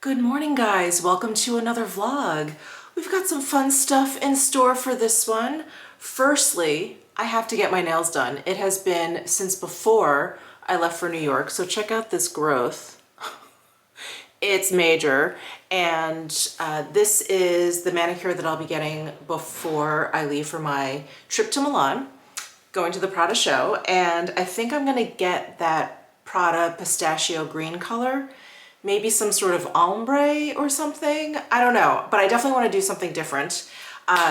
Good morning, guys. Welcome to another vlog. We've got some fun stuff in store for this one. Firstly, I have to get my nails done. It has been since before I left for New York, so check out this growth. It's major, and this is the manicure that I'll be getting before I leave for my trip to Milan, going to the Prada show, and I think I'm gonna get that Prada pistachio green color. Maybe some sort of ombre or something. I don't know, but I definitely want to do something different.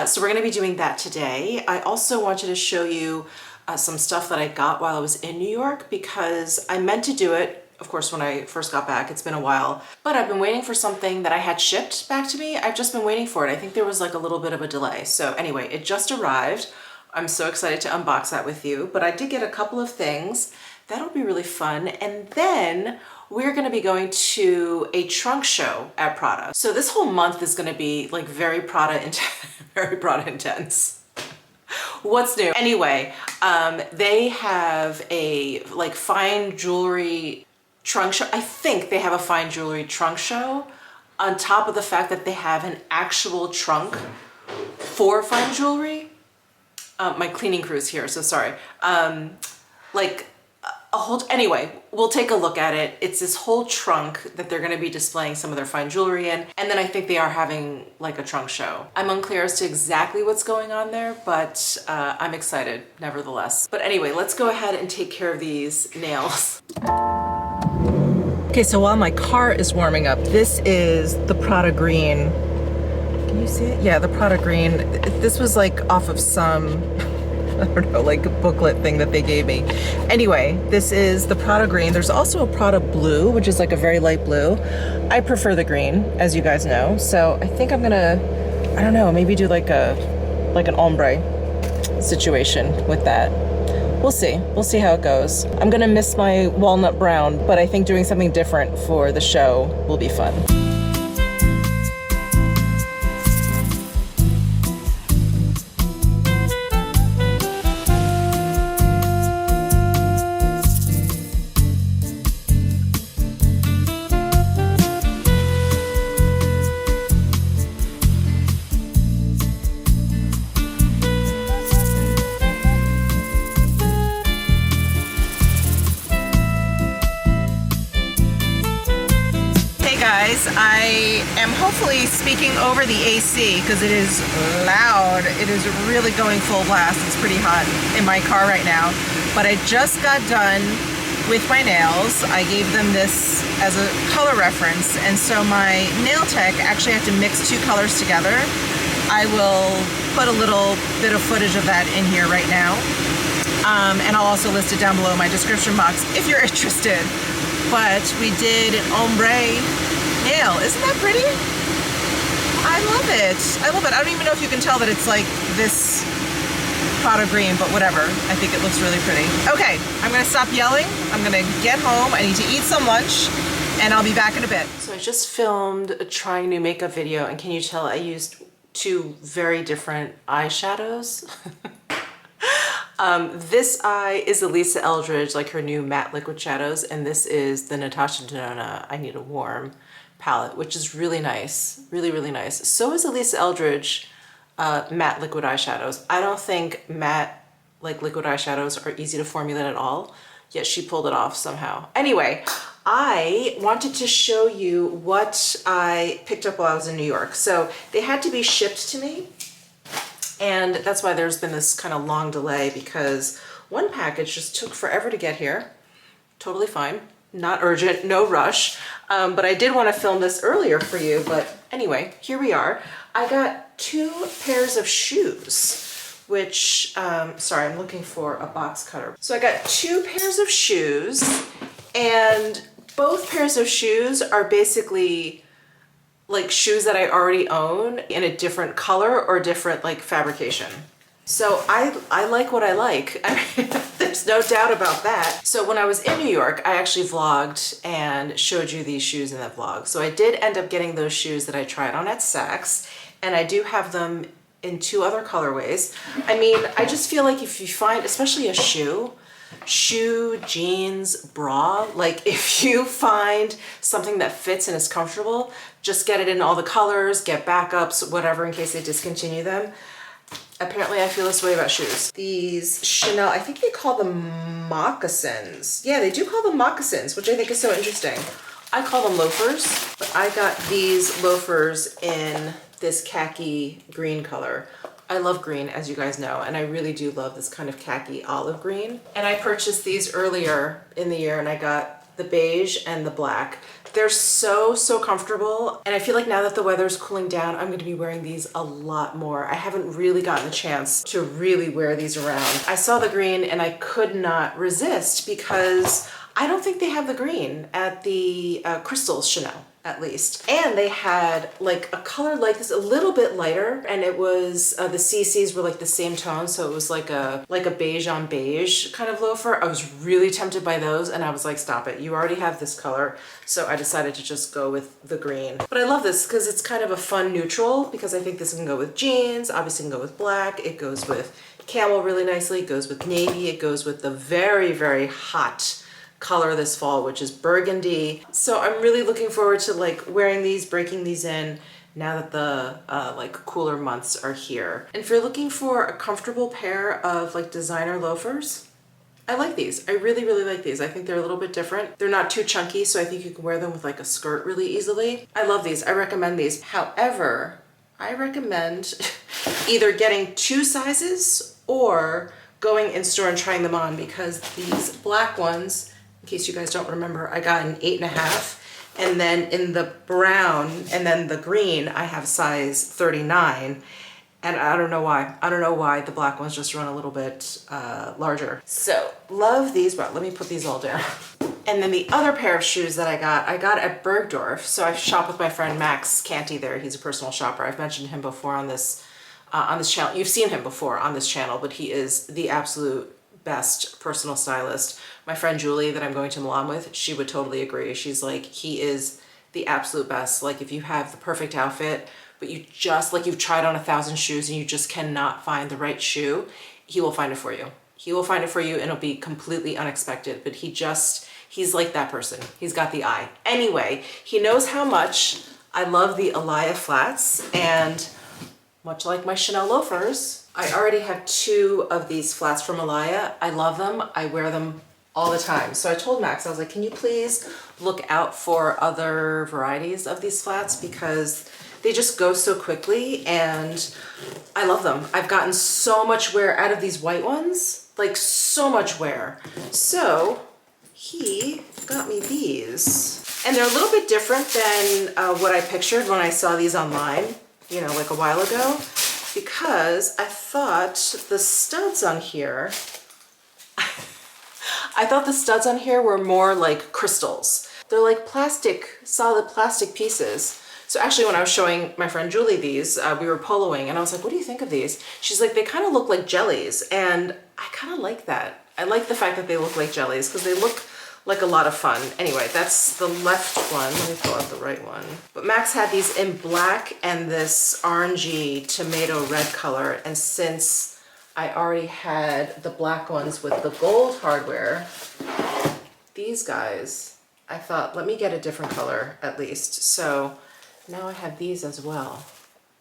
So we're going to be doing that today. I also wanted to show you some stuff that I got while I was in New York because I meant to do it, of course, when I first got back. It's been a while, but I've been waiting for something that I had shipped back to me. I've just been waiting for it. I think there was like a little bit of a delay. So anyway, it just arrived. I'm so excited to unbox that with you, but I did get a couple of things. That'll be really fun. And then we're gonna be going to a trunk show at Prada. So this whole month is gonna be like very Prada intense. What's new? Anyway, they have a like fine jewelry trunk show. I think they have a fine jewelry trunk show on top of the fact that they have an actual trunk for fine jewelry. My cleaning crew is here, so sorry. Anyway, we'll take a look at it. It's this whole trunk that they're gonna be displaying some of their fine jewelry in, and then I think they are having like a trunk show. I'm unclear as to exactly what's going on there, but I'm excited nevertheless. But anyway, let's go ahead and take care of these nails. Okay, so while my car is warming up, this is the Prada green. Can you see it? Yeah, the Prada green. This was like off of some, I don't know, like a booklet thing that they gave me. Anyway, this is the Prada green. There's also a Prada blue, which is like a very light blue. I prefer the green, as you guys know. So I think I'm gonna, I don't know, maybe do like an ombre situation with that. We'll see how it goes. I'm gonna miss my walnut brown, but I think doing something different for the show will be fun. Guys, I am hopefully speaking over the AC because it is loud. It is really going full blast. It's pretty hot in my car right now. But I just got done with my nails. I gave them this as a color reference, and so my nail tech actually had to mix two colors together. I will put a little bit of footage of that in here right now. And I'll also list it down below in my description box if you're interested. But we did an ombre nail. Isn't that pretty? I love it. I love it. I don't even know if you can tell that it's like this Prada green, but whatever. I think it looks really pretty. Okay, I'm gonna stop yelling. I'm gonna get home. I need to eat some lunch, and I'll be back in a bit. So I just filmed a trying new makeup video, and can you tell I used two very different eyeshadows? This eye is Elisa Eldridge, like her new matte liquid shadows, and this is the Natasha Denona I Need a Warm palette, which is really nice, really nice. So is Elisa Eldridge matte liquid eyeshadows. I don't think matte like liquid eyeshadows are easy to formulate at all, yet she pulled it off somehow. Anyway, I wanted to show you what I picked up while I was in New York. So they had to be shipped to me, and that's why there's been this kind of long delay because one package just took forever to get here. Totally fine. Not urgent, no rush. But I did want to film this earlier for you, but anyway, here we are. I got two pairs of shoes, which, sorry, I'm looking for a box cutter. So I got two pairs of shoes, and both pairs of shoes are basically like shoes that I already own in a different color or different like fabrication. So I like what I like. I mean, there's no doubt about that. So when I was in New York, I actually vlogged and showed you these shoes in that vlog. So I did end up getting those shoes that I tried on at Saks, and I do have them in two other colorways. I mean, I just feel like if you find, especially a shoe, shoe, jeans, bra. Like if you find something that fits and is comfortable, just get it in all the colors, get backups, whatever, in case they discontinue them. Apparently I feel this way about shoes. These Chanel, I think they call them moccasins. Yeah, they do call them moccasins, which I think is so interesting. I call them loafers, but I got these loafers in this khaki green color. I love green, as you guys know, and I really do love this kind of khaki olive green. And I purchased these earlier in the year, and I got the beige and the black. They're so, so comfortable. And I feel like now that the weather's cooling down, I'm gonna be wearing these a lot more. I haven't really gotten a chance to really wear these around. I saw the green and I could not resist because I don't think they have the green at the Crystals Chanel, at least. And they had like a color like this, a little bit lighter, and it was, the CCs were like the same tone, so it was like a beige on beige kind of loafer. I was really tempted by those, and I was like, stop it, you already have this color. So I decided to just go with the green. But I love this because it's kind of a fun neutral, because I think this can go with jeans, obviously can go with black, it goes with camel really nicely, it goes with navy, it goes with the very, very hot color this fall, which is burgundy. So I'm really looking forward to like wearing these, breaking these in now that the like cooler months are here. And if you're looking for a comfortable pair of like designer loafers, I like these. I really, really like these. I think they're a little bit different. They're not too chunky, so I think you can wear them with like a skirt really easily. I love these. I recommend these. However, I recommend either getting 2 sizes or going in store and trying them on, because these black ones, in case you guys don't remember, I got an 8.5, and then in the brown and then the green, I have size 39. And I don't know why. I don't know why the black ones just run a little bit larger. So love these, but let me put these all down. And then the other pair of shoes that I got at Bergdorf. So I shop with my friend Max Canty there. He's a personal shopper. I've mentioned him before on this channel. You've seen him before on this channel, but he is the absolute best personal stylist. My friend Julie that I'm going to Milan with, she would totally agree. She's like, he is the absolute best. Like if you have the perfect outfit, but you just, like you've tried on 1,000 shoes and you just cannot find the right shoe, he will find it for you. He will find it for you and it'll be completely unexpected, but he's like that person. He's got the eye. Anyway, he knows how much I love the ALAIA flats, and much like my Chanel loafers, I already have 2 of these flats from ALAIA. I love them. I wear them all the time. So I told Max, I was like, can you please look out for other varieties of these flats, because they just go so quickly and I love them. I've gotten so much wear out of these white ones, like so much wear. So he got me these, and they're a little bit different than what I pictured when I saw these online, you know, like a while ago, because I thought the studs on here, were more like crystals. They're like plastic, solid plastic pieces. So actually when I was showing my friend Julie these, we were poloing, and I was like, what do you think of these? She's like, they kind of look like jellies. And I kind of like that. I like the fact that they look like jellies because they look like a lot of fun. Anyway, that's the left one. Let me pull out the right one. But Max had these in black and this orangey tomato red color. And since I already had the black ones with the gold hardware, these guys, I thought, let me get a different color at least. So now I have these as well.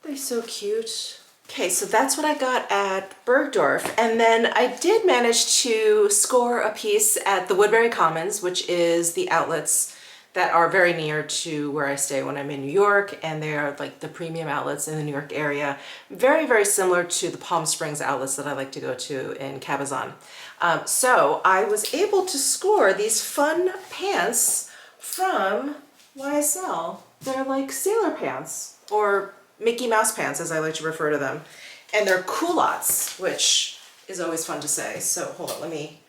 They're so cute. Okay, so that's what I got at Bergdorf. And then I did manage to score a piece at the Woodbury Commons, which is the outlets that are very near to where I stay when I'm in New York. And they are like the premium outlets in the New York area. Very, very similar to the Palm Springs outlets that I like to go to in Cabazon. So I was able to score these fun pants from YSL. They're like sailor pants, or Mickey Mouse pants, as I like to refer to them. And they're culottes, which is always fun to say. So hold on, let me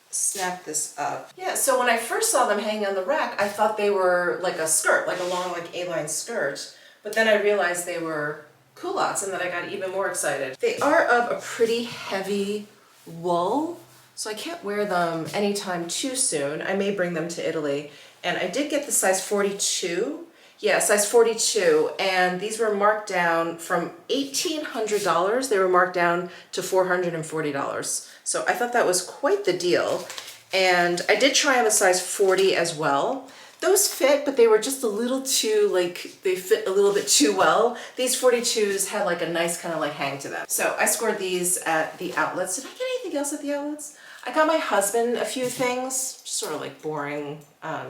snap this up. Yeah, so when I first saw them hanging on the rack, I thought they were like a skirt, like a long like A-line skirt. But then I realized they were culottes, and then I got even more excited. They are of a pretty heavy wool, so I can't wear them anytime too soon. I may bring them to Italy. And I did get the size 42. Yeah, size 42, and these were marked down from $1,800. They were marked down to $440. So I thought that was quite the deal. And I did try on the size 40 as well. Those fit, but they were just a little too, like, they fit a little bit too well. These 42s had like a nice kind of like hang to them. So I scored these at the outlets. Did I get anything else at the outlets? I got my husband a few things, just sort of like boring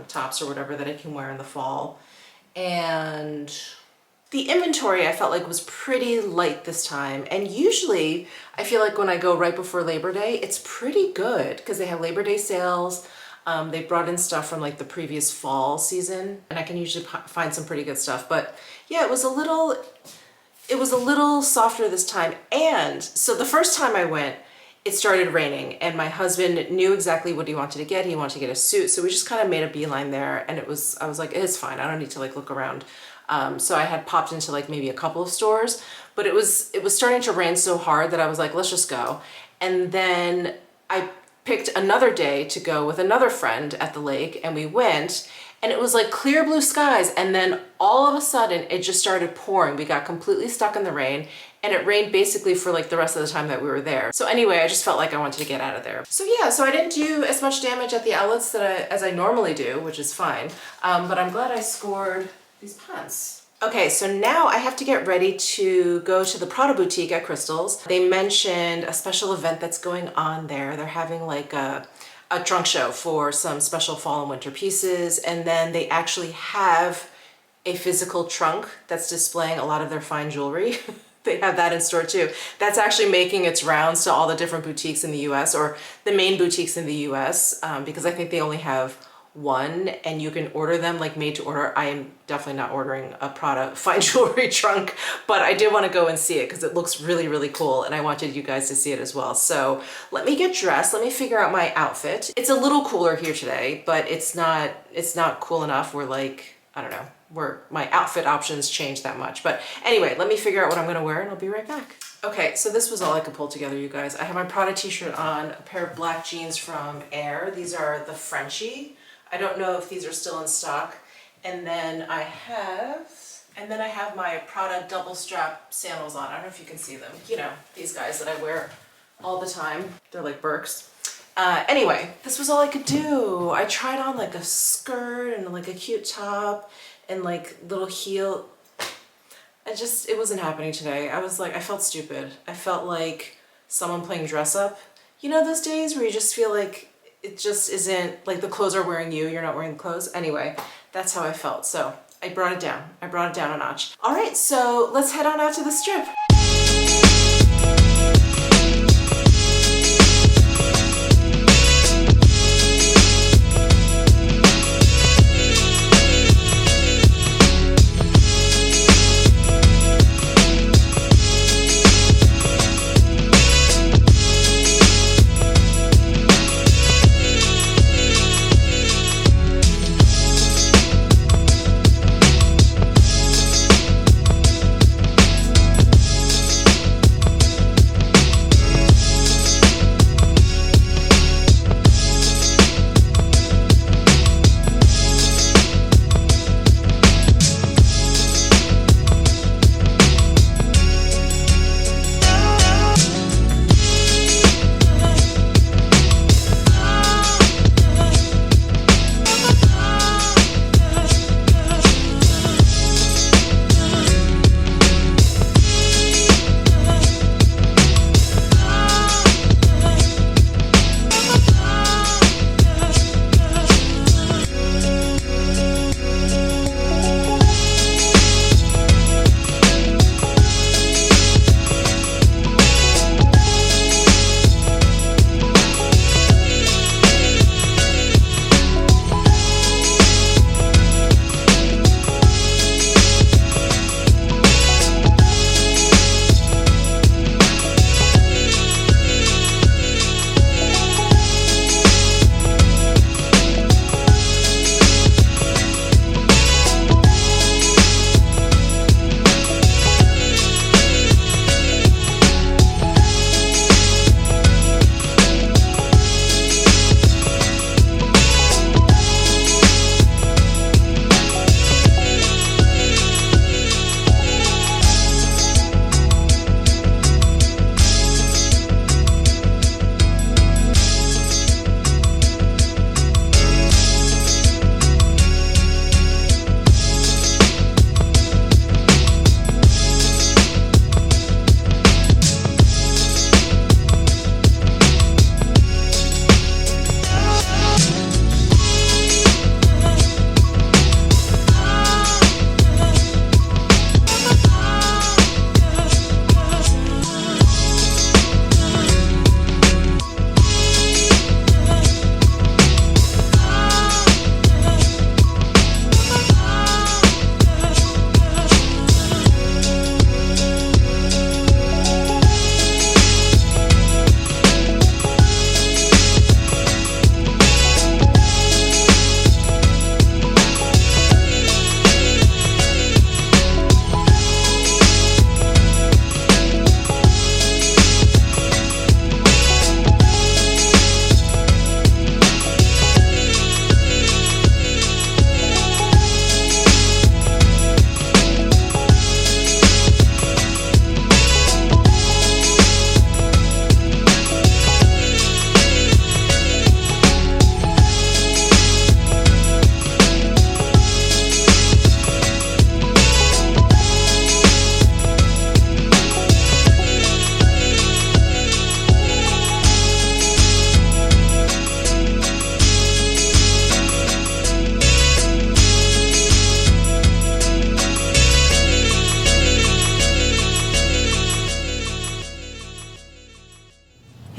tops or whatever that I can wear in the fall. And the inventory I felt like was pretty light this time. And usually I feel like when I go right before Labor Day, it's pretty good because they have Labor Day sales. They brought in stuff from like the previous fall season, and I can usually find some pretty good stuff. But yeah, it was a little softer this time. And so the first time I went, it started raining, and my husband knew exactly what he wanted to get. He wanted to get a suit, so we just kind of made a beeline there, and I was like, it's fine. I don't need to like look around. So I had popped into like maybe a couple of stores, but it was starting to rain so hard that I was like, let's just go. And then I picked another day to go with another friend at the lake, and we went, and it was like clear blue skies, and then all of a sudden it just started pouring. We got completely stuck in the rain, and it rained basically for like the rest of the time that we were there. So anyway, I just felt like I wanted to get out of there. So yeah, so I didn't do as much damage at the outlets as I normally do, which is fine. But I'm glad I scored these pants. Okay, so now I have to get ready to go to the Prada boutique at Crystal's. They mentioned a special event that's going on there. They're having like a trunk show for some special fall and winter pieces, and then they actually have a physical trunk that's displaying a lot of their fine jewelry. They have that in store too. That's actually making its rounds to all the different boutiques in the US, or the main boutiques in the US, because I think they only have one, and you can order them like made to order. I am definitely not ordering a Prada fine jewelry trunk, but I did want to go and see it because it looks really, really cool, and I wanted you guys to see it as well. So let me get dressed. Let me figure out my outfit. It's a little cooler here today, but it's not cool enough where like, I don't know, where my outfit options change that much. But anyway, let me figure out what I'm gonna wear, and I'll be right back. Okay, so this was all I could pull together, you guys. I have my Prada t-shirt on, a pair of black jeans from Air. These are the Frenchie. I don't know if these are still in stock. And then I have my Prada double strap sandals on. I don't know if you can see them. You know, these guys that I wear all the time. They're like Birks. Anyway, this was all I could do. I tried on like a skirt and like a cute top and like little heel. It wasn't happening today. I was like, I felt stupid. I felt like someone playing dress up. You know those days where you just feel like it just isn't, like the clothes are wearing you, you're not wearing the clothes. Anyway, that's how I felt. So I brought it down. I brought it down a notch. All right, so let's head on out to the strip.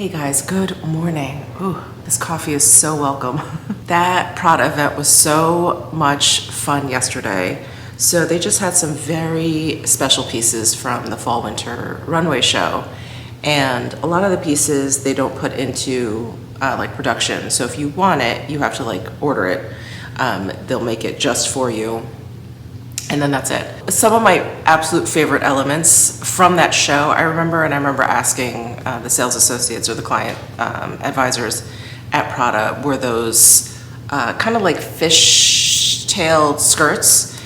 Hey guys, good morning. Ooh, this coffee is so welcome. That Prada event was so much fun yesterday. So they just had some very special pieces from the fall winter runway show. And a lot of the pieces they don't put into like production. So if you want it, you have to like order it. They'll make it just for you. And then that's it. Some of my absolute favorite elements from that show, I remember asking the sales associates or the client advisors at Prada, were those kind of like fish-tailed skirts.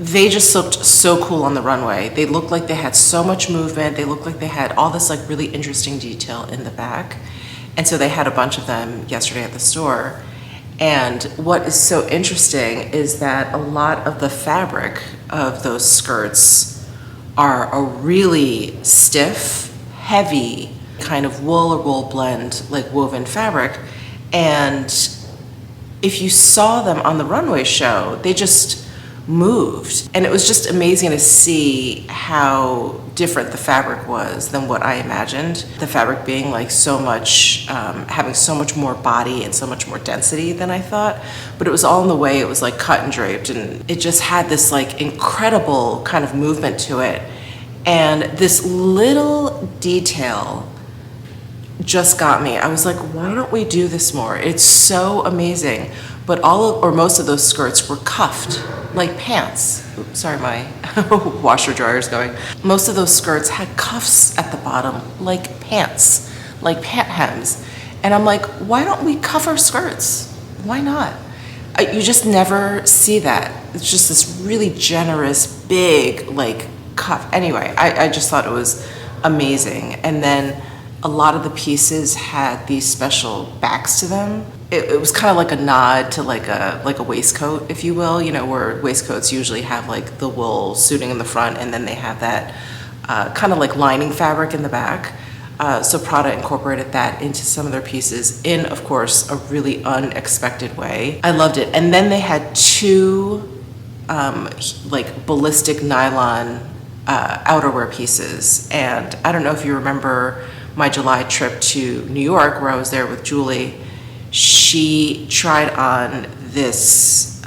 They just looked so cool on the runway. They looked like they had so much movement. They looked like they had all this like really interesting detail in the back. And so they had a bunch of them yesterday at the store. And what is so interesting is that a lot of the fabric of those skirts are a really stiff, heavy kind of wool or wool blend, like woven fabric. And if you saw them on the runway show, they just moved. And it was just amazing to see how different the fabric was than what I imagined. The fabric being like so much, having so much more body and so much more density than I thought. But it was all in the way it was like cut and draped, and it just had this like incredible kind of movement to it. And this little detail just got me. I was like, why don't we do this more? It's so amazing. But most of those skirts were cuffed like pants. Oops, sorry, my washer dryer is going. Most of those skirts had cuffs at the bottom like pants, like pant hems. And I'm like, why don't we cuff our skirts? Why not? You just never see that. It's just this really generous, big like cuff. Anyway, I just thought it was amazing. And then a lot of the pieces had these special backs to them. It was kind of like a nod to like a waistcoat, if you will, you know, where waistcoats usually have like the wool suiting in the front, and then they have that kind of like lining fabric in the back. So Prada incorporated that into some of their pieces in, of course, a really unexpected way. I loved it. And then they had two like ballistic nylon outerwear pieces. And I don't know if you remember my July trip to New York, where I was there with Julie. She tried on this,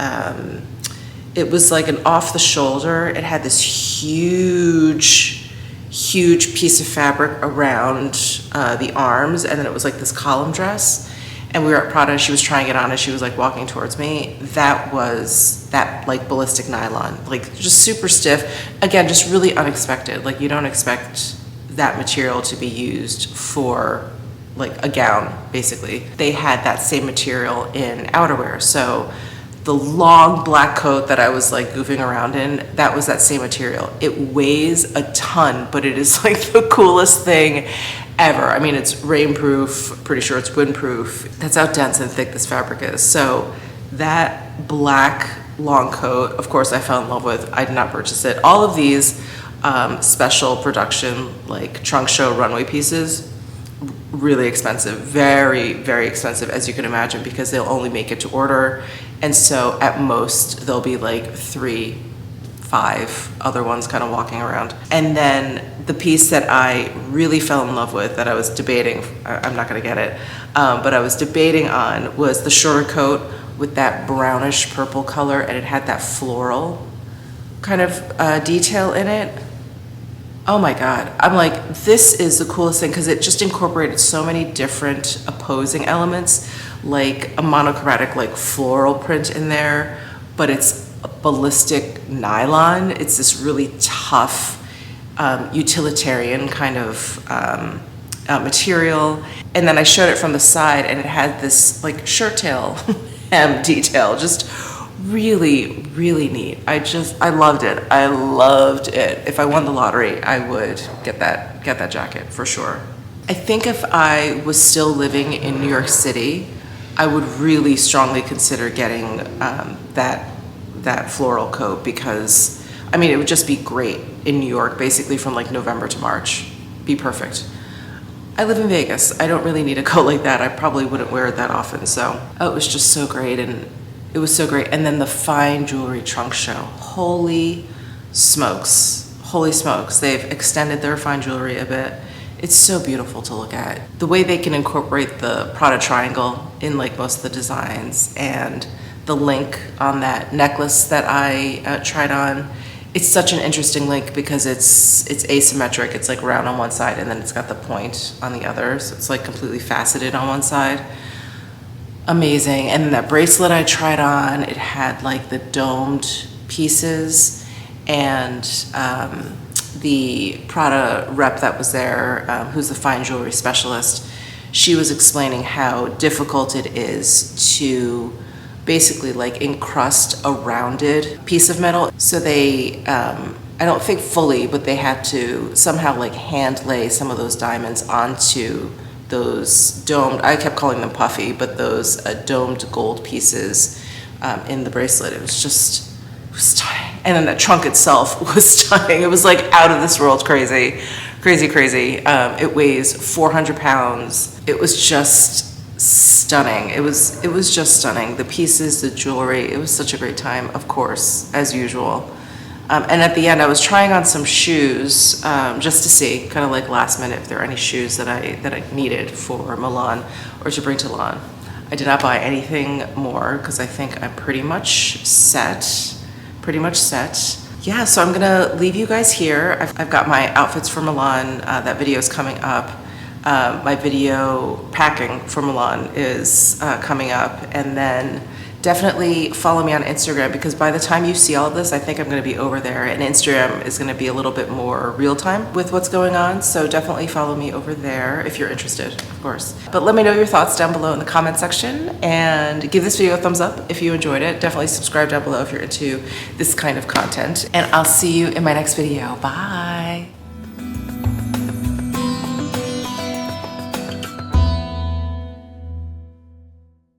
it was like an off the shoulder. It had this huge piece of fabric around the arms, and then it was like this column dress. And we were at Prada, and she was trying it on as she was like walking towards me. That was that like ballistic nylon, like just super stiff. Again, just really unexpected. Like you don't expect that material to be used for like a gown, basically. They had that same material in outerwear. So the long black coat that I was like goofing around in, that was that same material. It weighs a ton, but it is like the coolest thing ever. I mean, it's rainproof, pretty sure it's windproof. That's how dense and thick this fabric is. So that black long coat, of course I fell in love with. I did not purchase it. All of these special production, like trunk show runway pieces, really expensive, very, very expensive, as you can imagine, because they'll only make it to order. And so at most there'll be like 3, 5 other ones kind of walking around. And then the piece that I really fell in love with, that I was debating, I'm not gonna get it, but I was debating on, was the shorter coat with that brownish purple color, and it had that floral kind of detail in it. Oh my God, I'm like, this is the coolest thing, because it just incorporated so many different opposing elements, like a monochromatic like floral print in there, but it's a ballistic nylon. It's this really tough utilitarian kind of material. And then I showed it from the side, and it had this like shirt tail hem detail, just really, really neat. I loved it. I loved it. If I won the lottery, I would get that jacket for sure. I think if I was still living in New York City, I would really strongly consider getting that floral coat, because I mean, it would just be great in New York, basically from like November to March. Be perfect. I live in Vegas. I don't really need a coat like that. I probably wouldn't wear it that often. So, it was just so great. And it was so great. And then the fine jewelry trunk show. Holy smokes. Holy smokes. They've extended their fine jewelry a bit. It's so beautiful to look at. The way they can incorporate the Prada triangle in like most of the designs, and the link on that necklace that I tried on. It's such an interesting link because it's asymmetric. It's like round on one side and then it's got the point on the other. So it's like completely faceted on one side. Amazing. And then that bracelet I tried on, it had like the domed pieces, and the Prada rep that was there, who's the fine jewelry specialist, she was explaining how difficult it is to basically like encrust a rounded piece of metal. So they, I don't think fully, but they had to somehow like hand lay some of those diamonds onto those domed, I kept calling them puffy, but those domed gold pieces in the bracelet. It was just, it was stunning. And then the trunk itself was stunning. It was like out of this world crazy, crazy, crazy. It weighs 400 pounds. It was just stunning. It was just stunning. The pieces, the jewelry, it was such a great time, of course, as usual. And at the end, I was trying on some shoes just to see, kind of like last minute, if there are any shoes that I needed for Milan or to bring to Milan. I did not buy anything more because I think I'm pretty much set. Yeah, so I'm gonna leave you guys here. I've got my outfits for Milan. That video is coming up. My video packing for Milan is coming up, and then definitely follow me on Instagram, because by the time you see all of this, I think I'm going to be over there, and Instagram is going to be a little bit more real time with what's going on. So definitely follow me over there if you're interested, of course. But let me know your thoughts down below in the comment section, and give this video a thumbs up if you enjoyed it. Definitely subscribe down below if you're into this kind of content, and I'll see you in my next video. Bye.